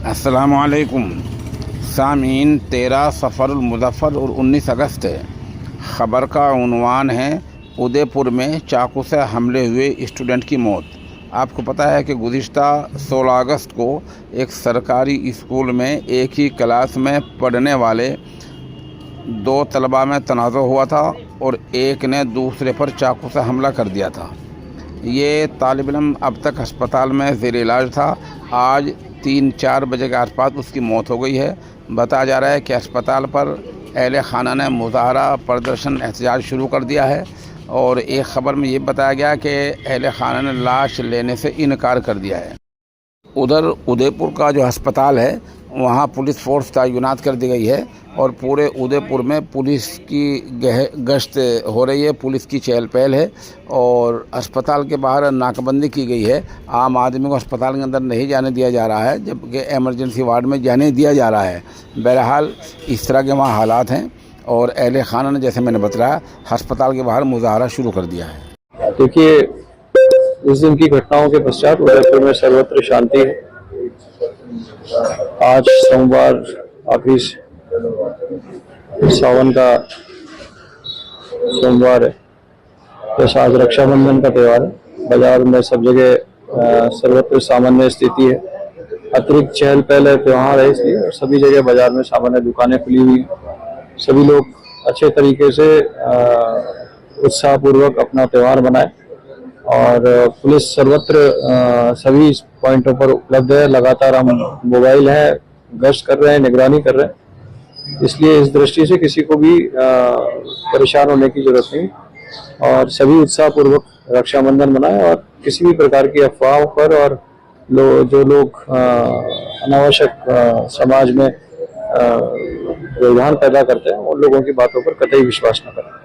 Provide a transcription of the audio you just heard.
अस्सलामुअलैकुम सामीन। 13 सफ़रुल मुज़फ़्फ़र और 19 अगस्त है। ख़बर का उन्वान है उदयपुर में चाकू से हमले हुए स्टूडेंट की मौत। आपको पता है कि गुज़िश्ता 16 अगस्त को एक सरकारी स्कूल में एक ही क्लास में पढ़ने वाले 2 तलबा में तनाज़ा हुआ था और एक ने दूसरे पर चाकू से हमला कर दिया था। ये तालिब इल्म अब तक अस्पताल में ज़ेर इलाज था। आज 3-4 बजे के आसपास उसकी मौत हो गई है। बताया जा रहा है कि अस्पताल पर अहले खाना ने मुज़ाहरा प्रदर्शन एहतजाज शुरू कर दिया है और एक ख़बर में ये बताया गया कि अहले खाना ने लाश लेने से इनकार कर दिया है। उधर उदयपुर का जो अस्पताल है वहाँ पुलिस फोर्स तैनात कर दी गई है और पूरे उदयपुर में पुलिस की गश्त हो रही है, पुलिस की चहल पहल है और अस्पताल के बाहर नाकाबंदी की गई है। आम आदमी को अस्पताल के अंदर नहीं जाने दिया जा रहा है, जबकि एमरजेंसी वार्ड में जाने दिया जा रहा है। बहरहाल इस तरह के वहाँ हालात हैं और अहले खाना ने, जैसे मैंने बताया, अस्पताल के बाहर मुज़ाहरा शुरू कर दिया है। देखिए, इस दिन की घटनाओं के पश्चात उदयपुर में सर्वत्र शांति है। आज सोमवार, आखिरी सावन का सोमवार है। जैसा आज रक्षाबंधन का त्यौहार है, बाजार में सब जगह सर्वत्र सामान्य स्थिति है। अतिरिक्त चहल पहल त्यौहार है, इसलिए सभी जगह बाजार में सामान्य दुकानें खुली हुई। सभी लोग अच्छे तरीके से उत्साहपूर्वक अपना त्यौहार मनाए और पुलिस सर्वत्र सभी पॉइंटों पर उपलब्ध है। लगातार हम मोबाइल है गश्त कर रहे हैं, निगरानी कर रहे हैं, इसलिए इस दृष्टि से किसी को भी परेशान होने की जरूरत नहीं और सभी उत्साहपूर्वक रक्षाबंधन मनाएं और किसी भी प्रकार की अफवाहों पर और जो लोग अनावश्यक समाज में रुझान पैदा करते हैं उन लोगों की बातों पर कतई विश्वास न करें।